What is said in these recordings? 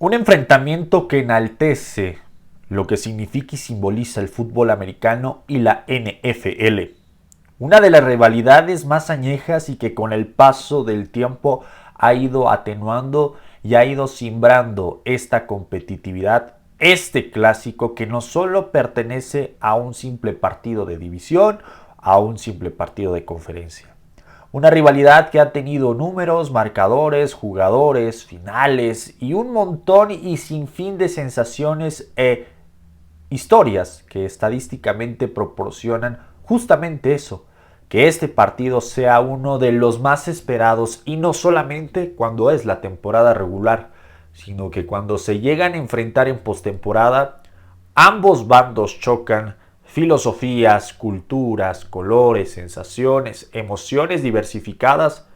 Un enfrentamiento que enaltece lo que significa y simboliza el fútbol americano y la NFL. Una de las rivalidades más añejas y que con el paso del tiempo ha ido atenuando y ha ido simbrando esta competitividad, este clásico que no solo pertenece a un simple partido de división, a un simple partido de conferencia. Una rivalidad que ha tenido números, marcadores, jugadores, finales y un montón y sinfín de sensaciones e historias que estadísticamente proporcionan justamente eso, que este partido sea uno de los más esperados y no solamente cuando es la temporada regular, sino que cuando se llegan a enfrentar en postemporada, ambos bandos chocan filosofías, culturas, colores, sensaciones, emociones diversificadas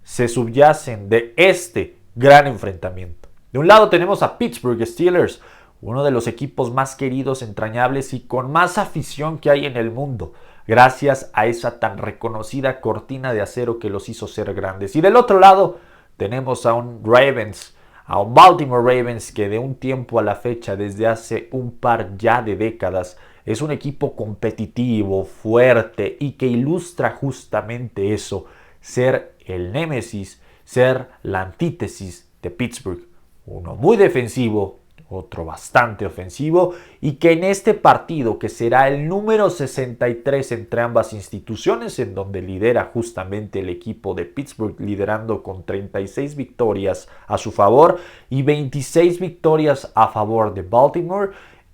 se subyacen de este gran enfrentamiento. De un lado tenemos a Pittsburgh Steelers, uno de los equipos más queridos, entrañables y con más afición que hay en el mundo, gracias a esa tan reconocida cortina de acero que los hizo ser grandes. Y del otro lado tenemos a un Baltimore Ravens que de un tiempo a la fecha, desde hace un par ya de décadas, es un equipo competitivo, fuerte y que ilustra justamente eso, ser el némesis, ser la antítesis de Pittsburgh. Uno muy defensivo, otro bastante ofensivo, y que en este partido, que será el número 63 entre ambas instituciones, en donde lidera justamente el equipo de Pittsburgh, liderando con 36 victorias a su favor y 26 victorias a favor de Baltimore,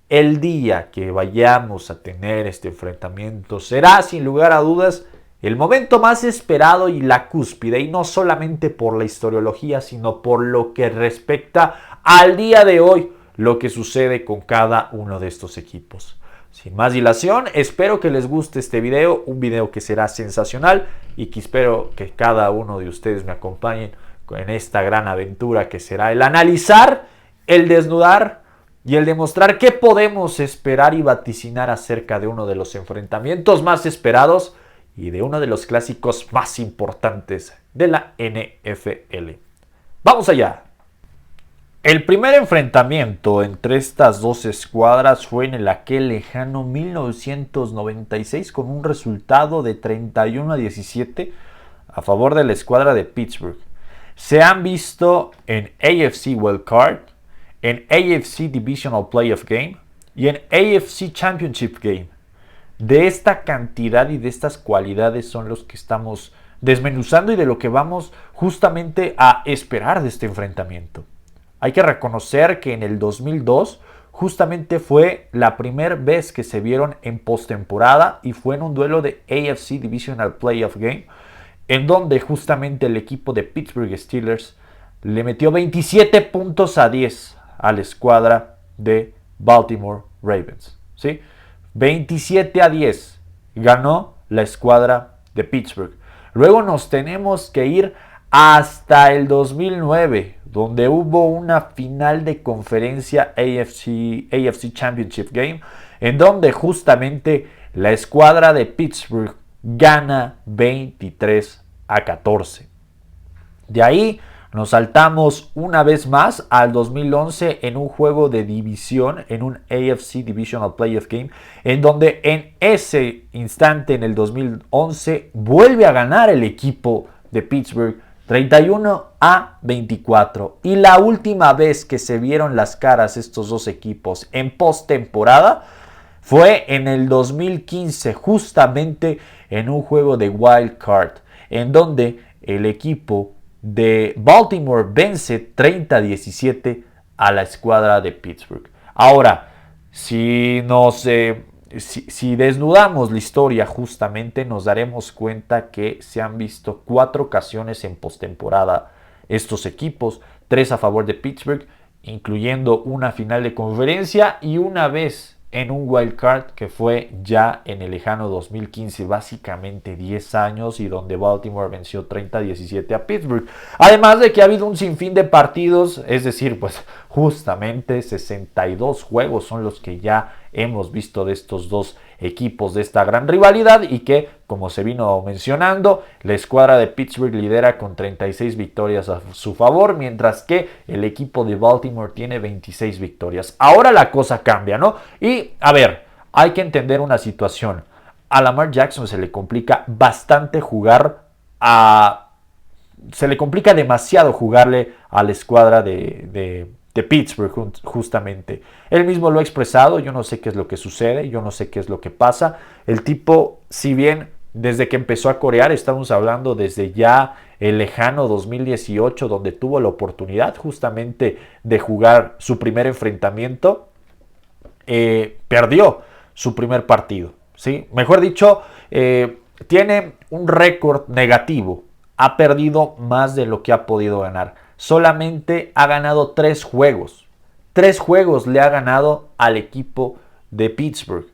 el día que vayamos a tener este enfrentamiento será, sin lugar a dudas, el momento más esperado y la cúspide, y no solamente por la historiología, sino por lo que respecta al día de hoy, lo que sucede con cada uno de estos equipos. Sin más dilación, espero que les guste este video, un video que será sensacional y que espero que cada uno de ustedes me acompañen en esta gran aventura que será el analizar, el desnudar y el demostrar qué podemos esperar y vaticinar acerca de uno de los enfrentamientos más esperados y de uno de los clásicos más importantes de la NFL. ¡Vamos allá! El primer enfrentamiento entre estas dos escuadras fue en aquel lejano 1996 con un resultado de 31-17 a favor de la escuadra de Pittsburgh. Se han visto en AFC Wild Card, en AFC Divisional Playoff Game y en AFC Championship Game. De esta cantidad y de estas cualidades son los que estamos desmenuzando y de lo que vamos justamente a esperar de este enfrentamiento. Hay que reconocer que en el 2002 justamente fue la primera vez que se vieron en postemporada y fue en un duelo de AFC Divisional Playoff Game, en donde justamente el equipo de Pittsburgh Steelers le metió 27 puntos a 10 a la escuadra de Baltimore Ravens. ¿Sí? 27-10 ganó la escuadra de Pittsburgh. Luego nos tenemos que ir hasta el 2009, donde hubo una final de conferencia AFC Championship Game, en donde justamente la escuadra de Pittsburgh gana 23-14. De ahí nos saltamos una vez más al 2011 en un juego de división, en un AFC Divisional Playoff Game, en donde en ese instante, en el 2011, vuelve a ganar el equipo de Pittsburgh 31-24. Y la última vez que se vieron las caras estos dos equipos en postemporada fue en el 2015, justamente en un juego de Wild Card, en donde el equipo de Baltimore vence 30-17 a la escuadra de Pittsburgh. Ahora, si desnudamos la historia, justamente nos daremos cuenta que se han visto 4 ocasiones en postemporada estos equipos, 3 a favor de Pittsburgh, incluyendo una final de conferencia y una vez en un wild card que fue ya en el lejano 2015, básicamente 10 años, y donde Baltimore venció 30-17 a Pittsburgh. Además de que ha habido un sinfín de partidos, es decir, pues justamente 62 juegos son los que ya hemos visto de estos dos equipos de esta gran rivalidad y que, como se vino mencionando, la escuadra de Pittsburgh lidera con 36 victorias a su favor, mientras que el equipo de Baltimore tiene 26 victorias. Ahora la cosa cambia, ¿no? Y, a ver, hay que entender una situación. A Lamar Jackson se le complica bastante se le complica demasiado jugarle a la escuadra de Pittsburgh, justamente. Él mismo lo ha expresado, yo no sé qué es lo que sucede, yo no sé qué es lo que pasa. El tipo, si bien desde que empezó a corear, estamos hablando desde ya el lejano 2018, donde tuvo la oportunidad justamente de jugar su primer enfrentamiento, perdió su primer partido, ¿sí? Mejor dicho, tiene un récord negativo. Ha perdido más de lo que ha podido ganar. Solamente ha ganado 3 juegos. 3 juegos le ha ganado al equipo de Pittsburgh.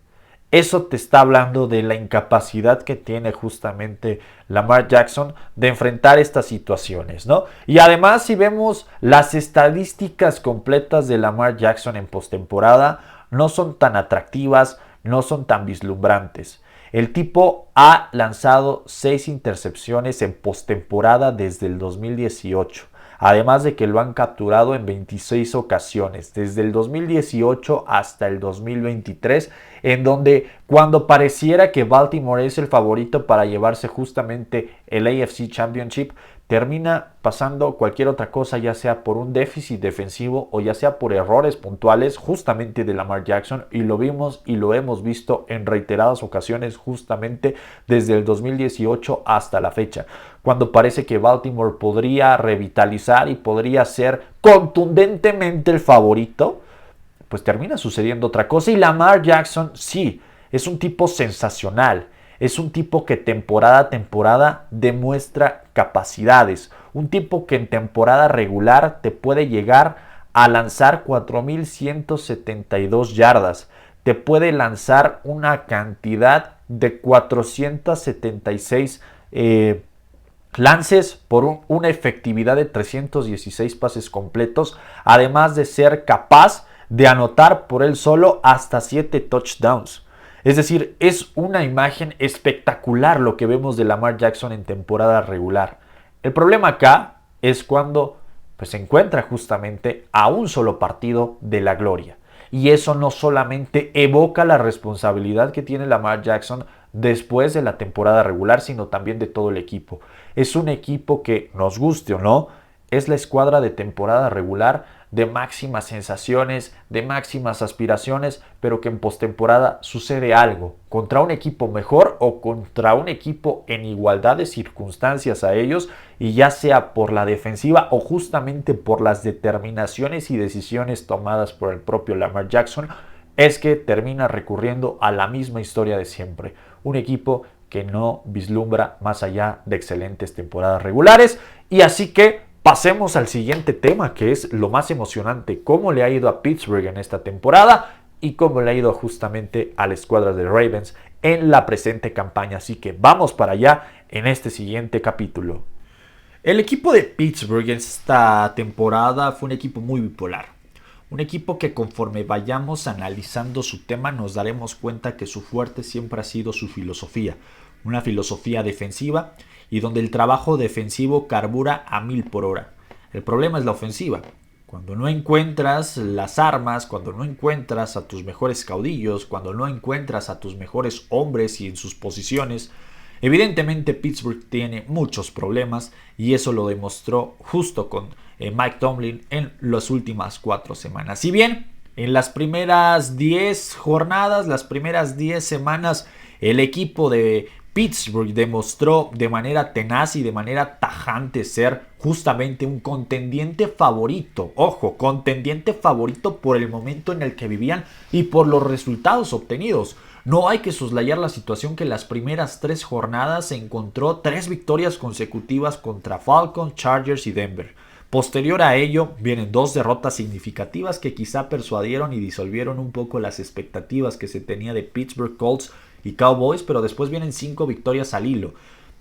Eso te está hablando de la incapacidad que tiene justamente Lamar Jackson de enfrentar estas situaciones, ¿no? Y además, si vemos las estadísticas completas de Lamar Jackson en postemporada, no son tan atractivas, no son tan vislumbrantes. El tipo ha lanzado 6 intercepciones en postemporada desde el 2018. Además de que lo han capturado en 26 ocasiones, desde el 2018 hasta el 2023, en donde cuando pareciera que Baltimore es el favorito para llevarse justamente el AFC Championship, termina pasando cualquier otra cosa, ya sea por un déficit defensivo o ya sea por errores puntuales justamente de Lamar Jackson, y lo vimos y lo hemos visto en reiteradas ocasiones justamente desde el 2018 hasta la fecha, cuando parece que Baltimore podría revitalizar y podría ser contundentemente el favorito, pues termina sucediendo otra cosa. Y Lamar Jackson sí, es un tipo sensacional. Es un tipo que temporada a temporada demuestra capacidades. Un tipo que en temporada regular te puede llegar a lanzar 4,172 yardas. Te puede lanzar una cantidad de 476 lances por una efectividad de 316 pases completos. Además de ser capaz de anotar por él solo hasta 7 touchdowns. Es decir, es una imagen espectacular lo que vemos de Lamar Jackson en temporada regular. El problema acá es cuando se encuentra justamente a un solo partido de la gloria. Y eso no solamente evoca la responsabilidad que tiene Lamar Jackson después de la temporada regular, sino también de todo el equipo. Es un equipo que, nos guste o no, es la escuadra de temporada regular de máximas sensaciones, de máximas aspiraciones, pero que en postemporada sucede algo contra un equipo mejor o contra un equipo en igualdad de circunstancias a ellos, y ya sea por la defensiva o justamente por las determinaciones y decisiones tomadas por el propio Lamar Jackson, es que termina recurriendo a la misma historia de siempre. Un equipo que no vislumbra más allá de excelentes temporadas regulares. Y así que pasemos al siguiente tema, que es lo más emocionante: cómo le ha ido a Pittsburgh en esta temporada y cómo le ha ido justamente a la escuadra de Ravens en la presente campaña. Así que vamos para allá en este siguiente capítulo. El equipo de Pittsburgh esta temporada fue un equipo muy bipolar. Un equipo que, conforme vayamos analizando su tema, nos daremos cuenta que su fuerte siempre ha sido su filosofía. Una filosofía defensiva y donde el trabajo defensivo carbura a 1000 por hora. El problema es la ofensiva. Cuando no encuentras las armas, cuando no encuentras a tus mejores caudillos, cuando no encuentras a tus mejores hombres y en sus posiciones, evidentemente Pittsburgh tiene muchos problemas, y eso lo demostró justo con Mike Tomlin en las últimas 4 semanas. Si bien en las primeras 10 jornadas, las primeras 10 semanas, el equipo de Pittsburgh demostró de manera tenaz y de manera tajante ser justamente un contendiente favorito. Ojo, contendiente favorito por el momento en el que vivían y por los resultados obtenidos. No hay que soslayar la situación que las primeras 3 jornadas se encontró 3 victorias consecutivas contra Falcons, Chargers y Denver. Posterior a ello vienen 2 derrotas significativas que quizá persuadieron y disolvieron un poco las expectativas que se tenía de Pittsburgh Colts y Cowboys, pero después vienen 5 victorias al hilo,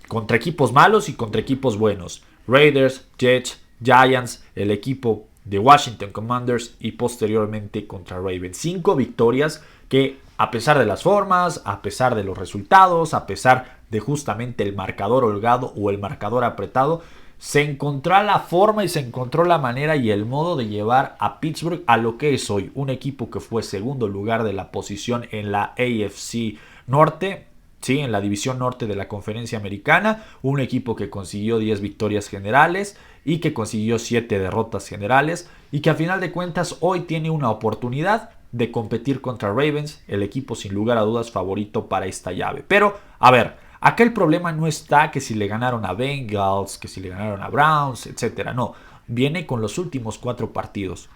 contra equipos malos y contra equipos buenos: Raiders, Jets, Giants, el equipo de Washington Commanders y posteriormente contra Ravens. 5 victorias que a pesar de las formas, a pesar de los resultados, a pesar de justamente el marcador holgado o el marcador apretado, se encontró la forma y se encontró la manera y el modo de llevar a Pittsburgh a lo que es hoy, un equipo que fue segundo lugar de la posición en la AFC Norte, sí, en la división norte de la conferencia americana, un equipo que consiguió 10 victorias generales y que consiguió 7 derrotas generales y que a final de cuentas hoy tiene una oportunidad de competir contra Ravens, el equipo sin lugar a dudas favorito para esta llave. Pero, a ver, acá el problema no está que si le ganaron a Bengals, que si le ganaron a Browns, etcétera. No, viene con los últimos 4 partidos.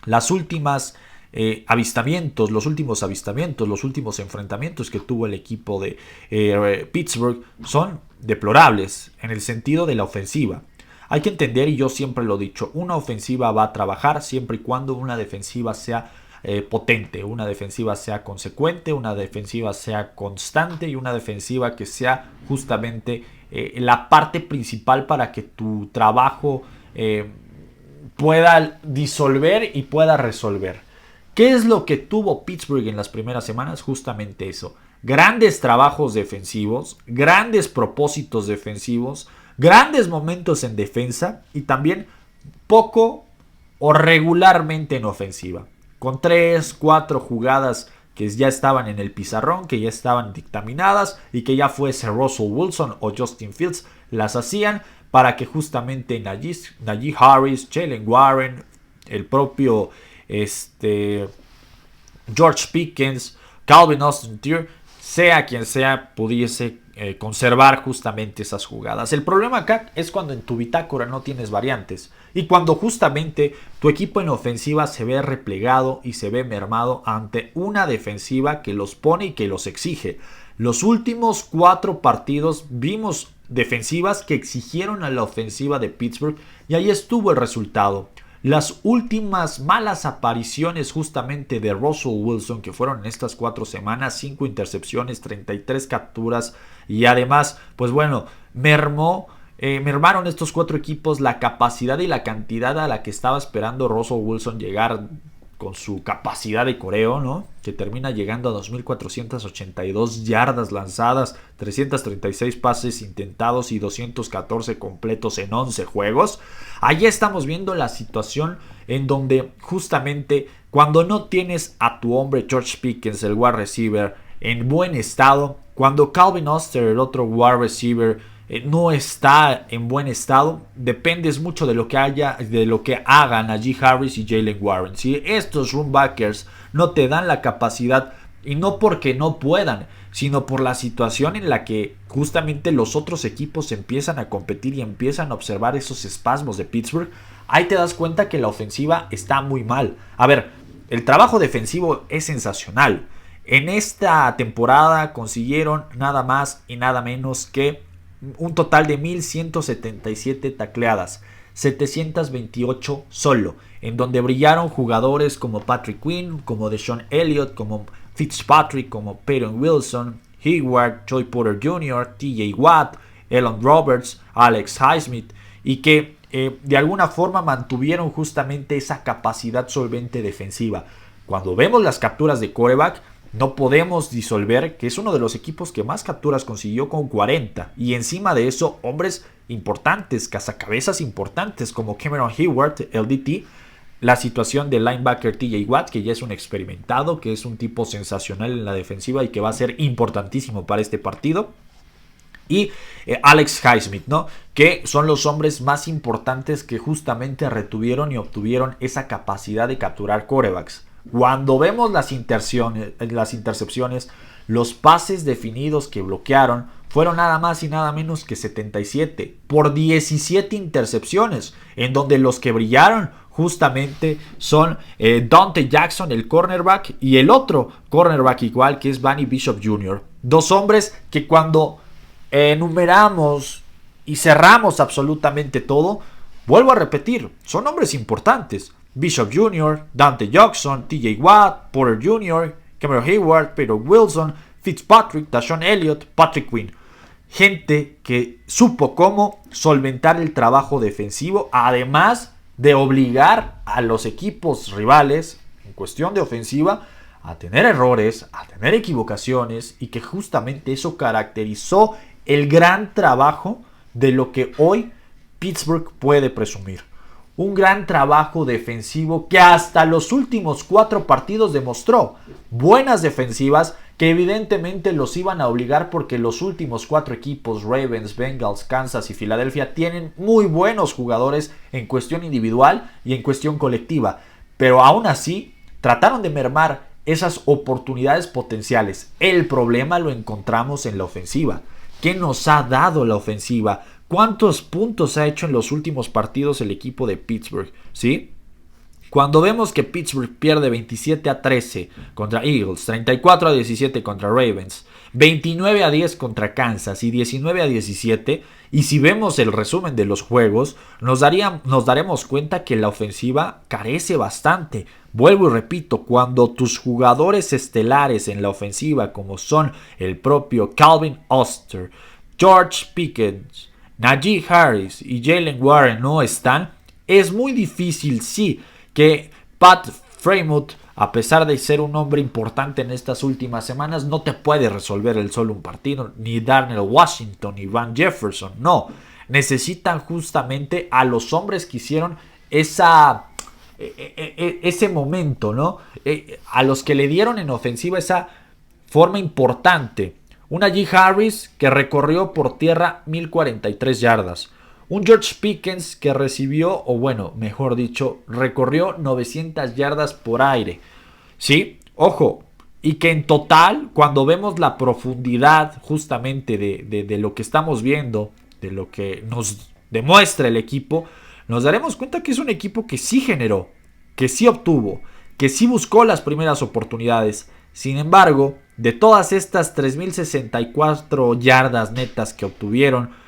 Las últimas los últimos enfrentamientos que tuvo el equipo de Pittsburgh son deplorables en el sentido de la ofensiva. Hay que entender, y yo siempre lo he dicho, una ofensiva va a trabajar siempre y cuando una defensiva sea potente, una defensiva sea consecuente, una defensiva sea constante y una defensiva que sea justamente la parte principal para que tu trabajo pueda disolver y pueda resolver. ¿Qué es lo que tuvo Pittsburgh en las primeras semanas? Justamente eso. Grandes trabajos defensivos, grandes propósitos defensivos, grandes momentos en defensa y también poco o regularmente en ofensiva. Con 3, 4 jugadas que ya estaban en el pizarrón, que ya estaban dictaminadas y que ya fuese Russell Wilson o Justin Fields, las hacían para que justamente Najee Harris, Jalen Warren, el propio George Pickens, Calvin Austin-Tier, sea quien sea, pudiese conservar justamente esas jugadas. El problema acá es cuando en tu bitácora no tienes variantes y cuando justamente tu equipo en ofensiva se ve replegado y se ve mermado ante una defensiva que los pone y que los exige. Los últimos 4 partidos vimos defensivas que exigieron a la ofensiva de Pittsburgh y ahí estuvo el resultado. Las últimas malas apariciones justamente de Russell Wilson, que fueron en estas 4 semanas, 5 intercepciones, 33 capturas y además, pues bueno, mermaron estos 4 equipos la capacidad y la cantidad a la que estaba esperando Russell Wilson llegar con su capacidad de coreo, ¿no? Que termina llegando a 2.482 yardas lanzadas, 336 pases intentados y 214 completos en 11 juegos. Allí estamos viendo la situación en donde justamente cuando no tienes a tu hombre George Pickens, el wide receiver, en buen estado, cuando Calvin Oster, el otro wide receiver, no está en buen estado, dependes mucho de lo que hagan Najee Harris y Jalen Warren. Si estos runbackers no te dan la capacidad, y no porque no puedan, sino por la situación en la que justamente los otros equipos empiezan a competir y empiezan a observar esos espasmos de Pittsburgh, ahí te das cuenta que la ofensiva está muy mal. A ver, el trabajo defensivo es sensacional. En esta temporada consiguieron nada más y nada menos que un total de 1.177 tacleadas, 728 solo, en donde brillaron jugadores como Patrick Quinn, como DeSean Elliott, como Fitzpatrick, como Peyton Wilson, Hayward, Joey Porter Jr., TJ Watt, Elon Roberts, Alex Highsmith, y que de alguna forma mantuvieron justamente esa capacidad solvente defensiva. Cuando vemos las capturas de quarterback, no podemos disolver que es uno de los equipos que más capturas consiguió con 40. Y encima de eso, hombres importantes, cazacabezas importantes como Cameron Hayward, el DT. La situación del linebacker TJ Watt, que ya es un experimentado, que es un tipo sensacional en la defensiva y que va a ser importantísimo para este partido. Y Alex Highsmith, ¿no? Que son los hombres más importantes que justamente retuvieron y obtuvieron esa capacidad de capturar quarterbacks. Cuando vemos las intercepciones, los pases definidos que bloquearon fueron nada más y nada menos que 77 por 17 intercepciones, en donde los que brillaron justamente son Dante Jackson, el cornerback, y el otro cornerback igual, que es Bunny Bishop Jr. Dos hombres que cuando enumeramos y cerramos absolutamente todo, vuelvo a repetir, son hombres importantes. Bishop Jr., Dante Jackson, TJ Watt, Porter Jr., Cameron Hayward, Peyton Wilson, Fitzpatrick, DeSean Elliott, Patrick Quinn. Gente que supo cómo solventar el trabajo defensivo, además de obligar a los equipos rivales, en cuestión de ofensiva, a tener errores, a tener equivocaciones, y que justamente eso caracterizó el gran trabajo de lo que hoy Pittsburgh puede presumir. Un gran trabajo defensivo que hasta los últimos 4 partidos demostró buenas defensivas que evidentemente los iban a obligar, porque los últimos 4 equipos, Ravens, Bengals, Kansas y Filadelfia, tienen muy buenos jugadores en cuestión individual y en cuestión colectiva. Pero aún así trataron de mermar esas oportunidades potenciales. El problema lo encontramos en la ofensiva. ¿Qué nos ha dado la ofensiva? ¿Cuántos puntos ha hecho en los últimos partidos el equipo de Pittsburgh? ¿Sí? Cuando vemos que Pittsburgh pierde 27-13 contra Eagles, 34-17 contra Ravens, 29-10 contra Kansas y 19-17, y si vemos el resumen de los juegos, nos daremos cuenta que la ofensiva carece bastante. Vuelvo y repito, cuando tus jugadores estelares en la ofensiva, como son el propio Calvin Oster, George Pickens, Najee Harris y Jalen Warren no están, es muy difícil, sí, que Pat Freiermuth, a pesar de ser un hombre importante en estas últimas semanas, no te puede resolver el solo un partido, ni Darnell Washington, ni Van Jefferson, no. Necesitan justamente a los hombres que hicieron ese momento, ¿no? A los que le dieron en ofensiva esa forma importante. Un Najee Harris que recorrió por tierra 1043 yardas. Un George Pickens que recibió, o bueno, mejor dicho, recorrió 900 yardas por aire. ¿Sí? Ojo. Y que en total, cuando vemos la profundidad justamente de lo que estamos viendo, de lo que nos demuestra el equipo, nos daremos cuenta que es un equipo que sí generó, que sí obtuvo, que sí buscó las primeras oportunidades. Sin embargo, de todas estas 3.064 yardas netas que obtuvieron,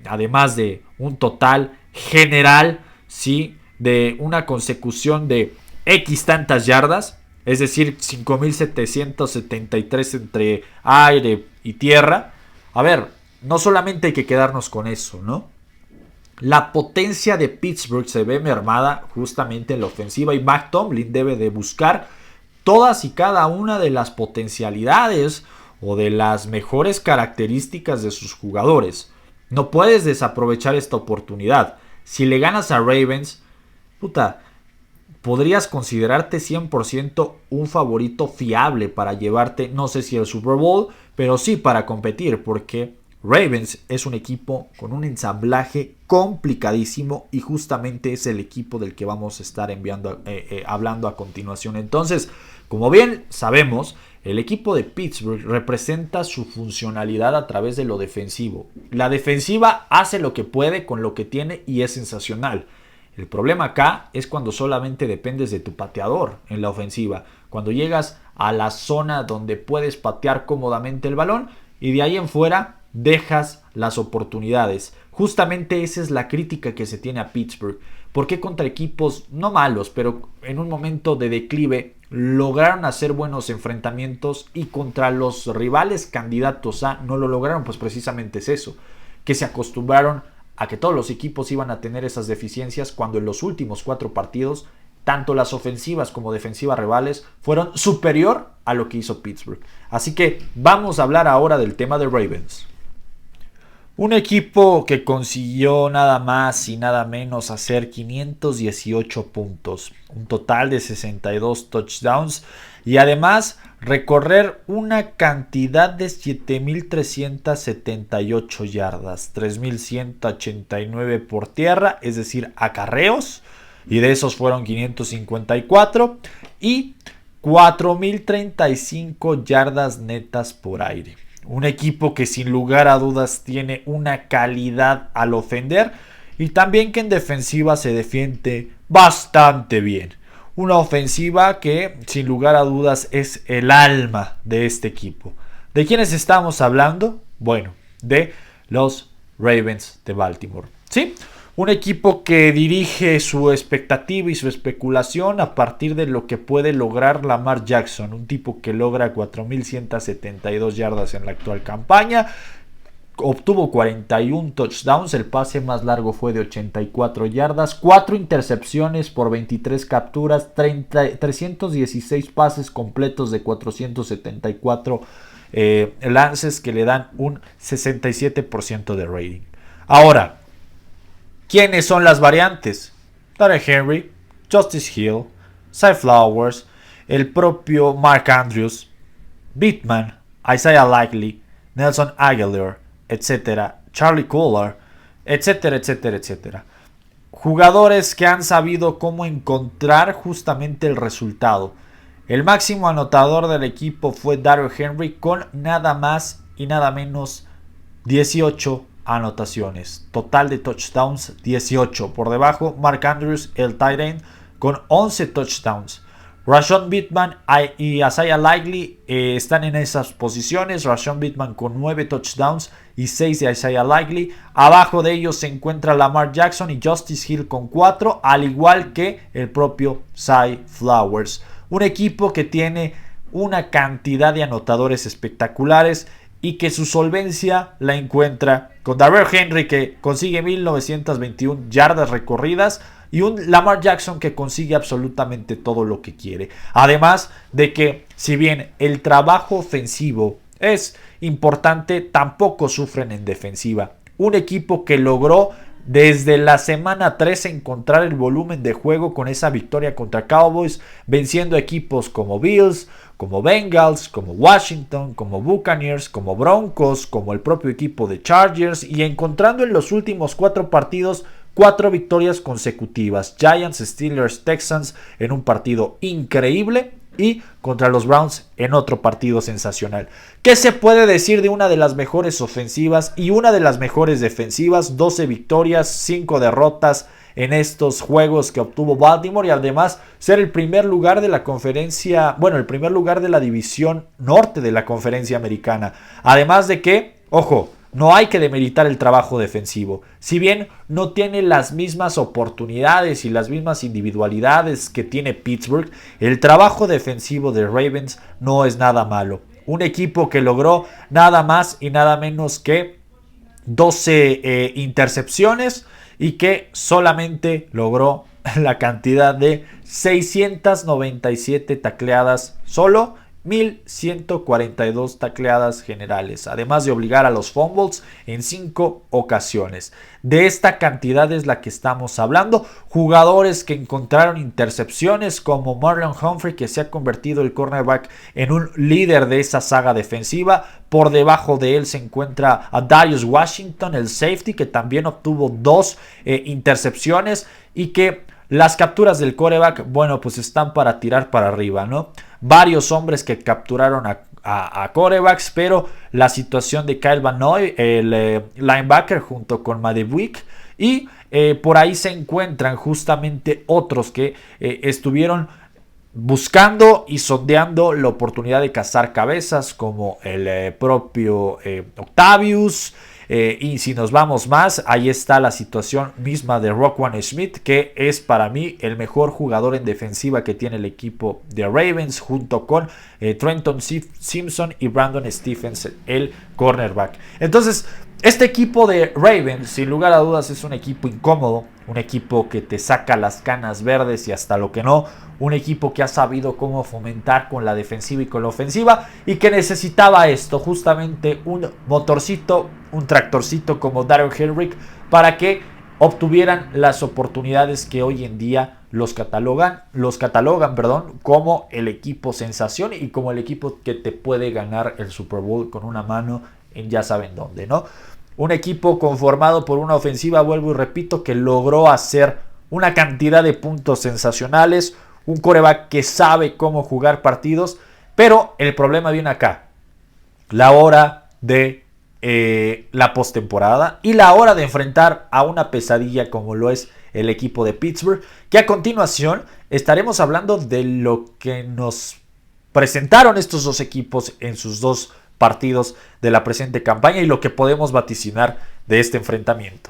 además de un total general, ¿sí?, de una consecución de X tantas yardas, es decir, 5.773 entre aire y tierra. A ver, no solamente hay que quedarnos con eso, ¿no? La potencia de Pittsburgh se ve mermada justamente en la ofensiva, y Mike Tomlin debe de buscar todas y cada una de las potencialidades o de las mejores características de sus jugadores. No puedes desaprovechar esta oportunidad. Si le ganas a Ravens, podrías considerarte 100% un favorito fiable para llevarte, no sé si el Super Bowl, pero sí para competir, porque Ravens es un equipo con un ensamblaje complicadísimo, y justamente es el equipo del que vamos a estar hablando a continuación. Entonces, como bien sabemos, el equipo de Pittsburgh representa su funcionalidad a través de lo defensivo. La defensiva hace lo que puede con lo que tiene y es sensacional. El problema acá es cuando solamente dependes de tu pateador en la ofensiva. Cuando llegas a la zona donde puedes patear cómodamente el balón y de ahí en fuera dejas las oportunidades. Justamente esa es la crítica que se tiene a Pittsburgh. Porque contra equipos no malos, pero en un momento de declive, lograron hacer buenos enfrentamientos, y contra los rivales candidatos a no lo lograron? Pues precisamente es eso, que se acostumbraron a que todos los equipos iban a tener esas deficiencias, cuando en los últimos 4 partidos, tanto las ofensivas como defensivas rivales fueron superior a lo que hizo Pittsburgh. Así que vamos a hablar ahora del tema de Ravens. Un equipo que consiguió nada más y nada menos hacer 518 puntos, un total de 62 touchdowns, y además recorrer una cantidad de 7.378 yardas, 3.189 por tierra, es decir, acarreos, y de esos fueron 554, y 4.035 yardas netas por aire. Un equipo que sin lugar a dudas tiene una calidad al ofender, y también que en defensiva se defiende bastante bien. Una ofensiva que sin lugar a dudas es el alma de este equipo. ¿De quiénes estamos hablando? Bueno, de los Ravens de Baltimore. ¿Sí? Un equipo que dirige su expectativa y su especulación a partir de lo que puede lograr Lamar Jackson, un tipo que logra 4.172 yardas en la actual campaña, obtuvo 41 touchdowns, el pase más largo fue de 84 yardas, 4 intercepciones por 23 capturas, 316 pases completos de 474 lances que le dan un 67% de rating. Ahora, ¿quiénes son las variantes? Derrick Henry, Justice Hill, Cy Flowers, el propio Mark Andrews, Pittman, Isaiah Likely, Nelson Aguilar, etcétera, Charlie Kolar, etcétera, etcétera, etcétera. Jugadores que han sabido cómo encontrar justamente el resultado. El máximo anotador del equipo fue Derrick Henry con nada más y nada menos 18 anotaciones. Total de touchdowns 18. Por debajo Mark Andrews, el tight end, con 11 touchdowns. Rashad Pittman y Isaiah Likely están en esas posiciones. Rashad Pittman con 9 touchdowns y 6 de Isaiah Likely. Abajo de ellos se encuentra Lamar Jackson y Justice Hill con 4, al igual que el propio Cy Flowers. Un equipo que tiene una cantidad de anotadores espectaculares y que su solvencia la encuentra con Derrick Henry, que consigue 1921 yardas recorridas, y un Lamar Jackson que consigue absolutamente todo lo que quiere. Además de que, si bien el trabajo ofensivo es importante, tampoco sufren en defensiva. Un equipo que logró desde la semana 3 encontrar el volumen de juego con esa victoria contra Cowboys, venciendo equipos como Bills, como Bengals, como Washington, como Buccaneers, como Broncos, como el propio equipo de Chargers, y encontrando en los últimos 4 partidos 4 victorias consecutivas. Giants, Steelers, Texans en un partido increíble y contra los Browns en otro partido sensacional. ¿Qué se puede decir de una de las mejores ofensivas y una de las mejores defensivas? 12 victorias, 5 derrotas en estos juegos que obtuvo Baltimore, y además ser el primer lugar de la conferencia, bueno, el primer lugar de la división norte de la conferencia americana. Además de que, ojo, no hay que demeritar el trabajo defensivo. Si bien no tiene las mismas oportunidades y las mismas individualidades que tiene Pittsburgh, el trabajo defensivo de Ravens no es nada malo. Un equipo que logró nada más y nada menos que 12 intercepciones y que solamente logró la cantidad de 697 tacleadas solo. 1142 tacleadas generales, además de obligar a los fumbles en 5 ocasiones. De esta cantidad es la que estamos hablando. Jugadores que encontraron intercepciones como Marlon Humphrey, que se ha convertido el cornerback en un líder de esa saga defensiva. Por debajo de él se encuentra a Darius Washington, el safety, que también obtuvo 2 intercepciones, y que las capturas del quarterback, bueno, pues están para tirar para arriba, ¿no? Varios hombres que capturaron a quarterbacks, pero la situación de Kyle Van Noy, el linebacker, junto con Madewick, y por ahí se encuentran justamente otros que estuvieron buscando y sondeando la oportunidad de cazar cabezas, como el propio Octavius. Y si nos vamos más, ahí está la situación misma de Roquan Smith, que es para mí el mejor jugador en defensiva que tiene el equipo de Ravens, junto con Trenton Simpson y Brandon Stephens, el cornerback. Entonces, este equipo de Ravens, sin lugar a dudas, es un equipo incómodo, un equipo que te saca las canas verdes y hasta lo que no, un equipo que ha sabido cómo fomentar con la defensiva y con la ofensiva, y que necesitaba esto, justamente un motorcito, un tractorcito como Derrick Henry, para que obtuvieran las oportunidades que hoy en día los catalogan, como el equipo sensación y como el equipo que te puede ganar el Super Bowl con una mano en ya saben dónde, ¿no? Un equipo conformado por una ofensiva, vuelvo y repito, que logró hacer una cantidad de puntos sensacionales, un quarterback que sabe cómo jugar partidos, pero el problema viene acá, la hora de la postemporada y la hora de enfrentar a una pesadilla como lo es el equipo de Pittsburgh, que a continuación estaremos hablando de lo que nos presentaron estos dos equipos en sus dos partidos de la presente campaña y lo que podemos vaticinar de este enfrentamiento.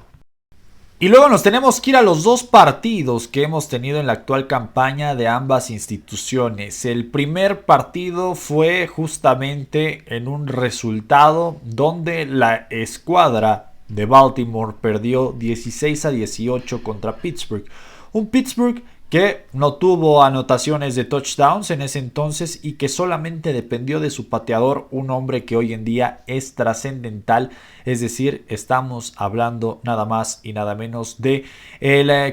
Y luego nos tenemos que ir a los dos partidos que hemos tenido en la actual campaña de ambas instituciones. El primer partido fue justamente en un resultado donde la escuadra de Baltimore perdió 16-18 contra Pittsburgh. Un Pittsburgh que no tuvo anotaciones de touchdowns en ese entonces y que solamente dependió de su pateador, un hombre que hoy en día es trascendental, es decir, estamos hablando nada más y nada menos de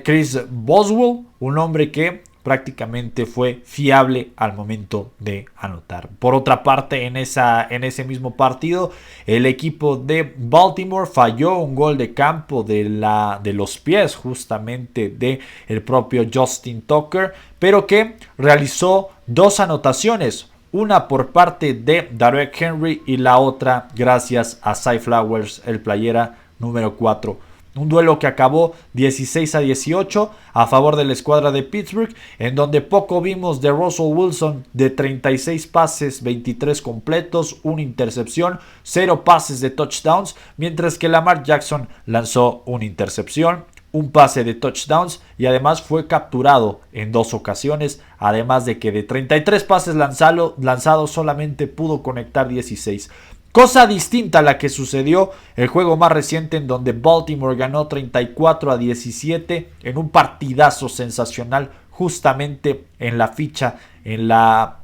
Chris Boswell, un hombre que prácticamente fue fiable al momento de anotar. Por otra parte, en ese mismo partido, el equipo de Baltimore falló un gol de campo de los pies justamente de el propio Justin Tucker, pero que realizó dos anotaciones, una por parte de Derrick Henry y la otra gracias a Zay Flowers, el playera número 4. Un duelo que acabó 16-18 a favor de la escuadra de Pittsburgh, en donde poco vimos de Russell Wilson, de 36 pases, 23 completos, una intercepción, 0 pases de touchdowns, mientras que Lamar Jackson lanzó una intercepción, un pase de touchdowns y además fue capturado en 2 ocasiones, además de que de 33 pases lanzados solamente pudo conectar 16. Cosa distinta a la que sucedió el juego más reciente, en donde Baltimore ganó 34-17 en un partidazo sensacional, justamente en la ficha, en la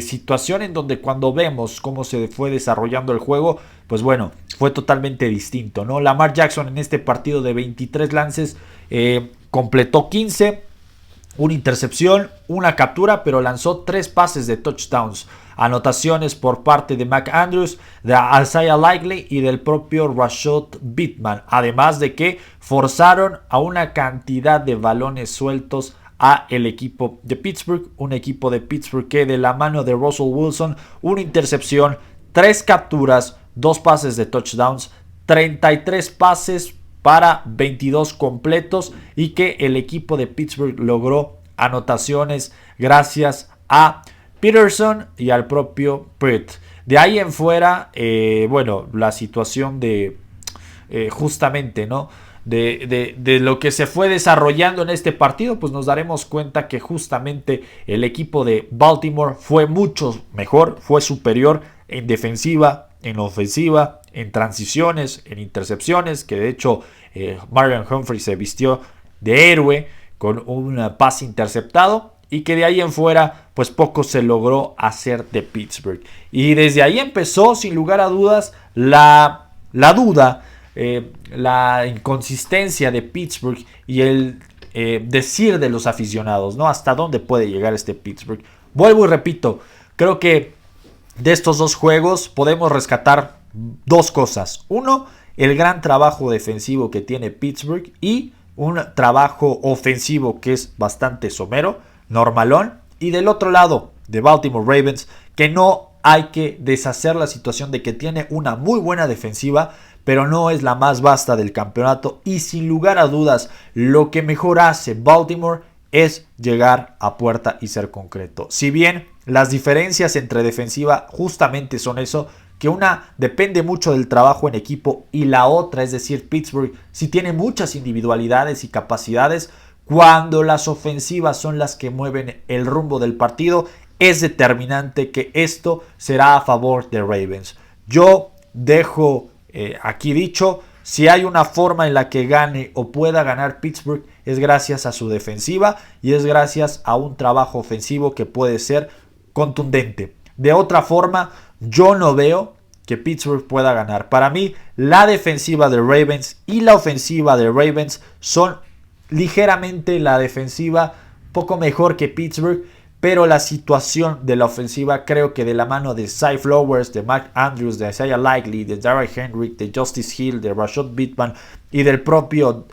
situación en donde cuando vemos cómo se fue desarrollando el juego, pues bueno, fue totalmente distinto, ¿no? Lamar Jackson en este partido de 23 lances completó 15, una intercepción, una captura, pero lanzó 3 pases de touchdowns. Anotaciones por parte de McAndrews, de Isaiah Likely y del propio Rashad Bateman. Además de que forzaron a una cantidad de balones sueltos a el equipo de Pittsburgh. Un equipo de Pittsburgh que de la mano de Russell Wilson, una intercepción, 3 capturas, 2 pases de touchdowns, 33 pases para 22 completos, y que el equipo de Pittsburgh logró anotaciones gracias a Peterson y al propio Pitt. De ahí en fuera, bueno, la situación de justamente, ¿no? De lo que se fue desarrollando en este partido, pues nos daremos cuenta que justamente el equipo de Baltimore fue mucho mejor, fue superior en defensiva, en ofensiva, en transiciones, en intercepciones, que de hecho Marlon Humphrey se vistió de héroe con un pase interceptado, y que de ahí en fuera pues poco se logró hacer de Pittsburgh. Y desde ahí empezó sin lugar a dudas la duda, la inconsistencia de Pittsburgh y el decir de los aficionados, ¿no? Hasta dónde puede llegar este Pittsburgh. Vuelvo y repito, creo que de estos dos juegos podemos rescatar dos cosas. Uno, el gran trabajo defensivo que tiene Pittsburgh, y un trabajo ofensivo que es bastante somero, normalón. Y del otro lado, de Baltimore Ravens, que no hay que deshacer la situación de que tiene una muy buena defensiva, pero no es la más vasta del campeonato, y sin lugar a dudas lo que mejor hace Baltimore es llegar a puerta y ser concreto. Si bien las diferencias entre defensiva justamente son eso, que una depende mucho del trabajo en equipo y la otra, es decir, Pittsburgh, sí tiene muchas individualidades y capacidades. Cuando las ofensivas son las que mueven el rumbo del partido, es determinante que esto será a favor de Ravens. Yo dejo aquí dicho, si hay una forma en la que gane o pueda ganar Pittsburgh, es gracias a su defensiva y es gracias a un trabajo ofensivo que puede ser contundente. De otra forma, yo no veo que Pittsburgh pueda ganar. Para mí, la defensiva de Ravens y la ofensiva de Ravens son ligeramente la defensiva poco mejor que Pittsburgh, pero la situación de la ofensiva creo que de la mano de Zay Flowers, de McAndrews, de Isaiah Likely, de Derrick Henry, de Justice Hill, de Rashad Bateman y del propio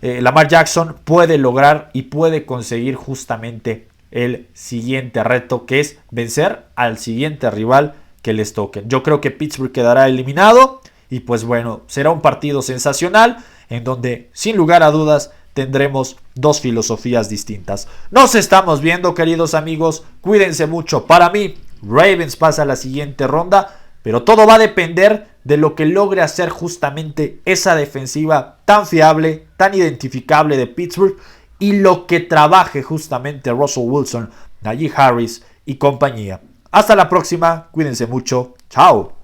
Lamar Jackson, puede lograr y puede conseguir justamente el siguiente reto, que es vencer al siguiente rival que les toque. Yo creo que Pittsburgh quedará eliminado y pues bueno, será un partido sensacional en donde sin lugar a dudas tendremos dos filosofías distintas. Nos estamos viendo, queridos amigos, cuídense mucho. Para mí, Ravens pasa a la siguiente ronda, pero todo va a depender de lo que logre hacer justamente esa defensiva tan fiable, tan identificable de Pittsburgh y lo que trabaje justamente Russell Wilson, Najee Harris y compañía. Hasta la próxima, cuídense mucho, chao.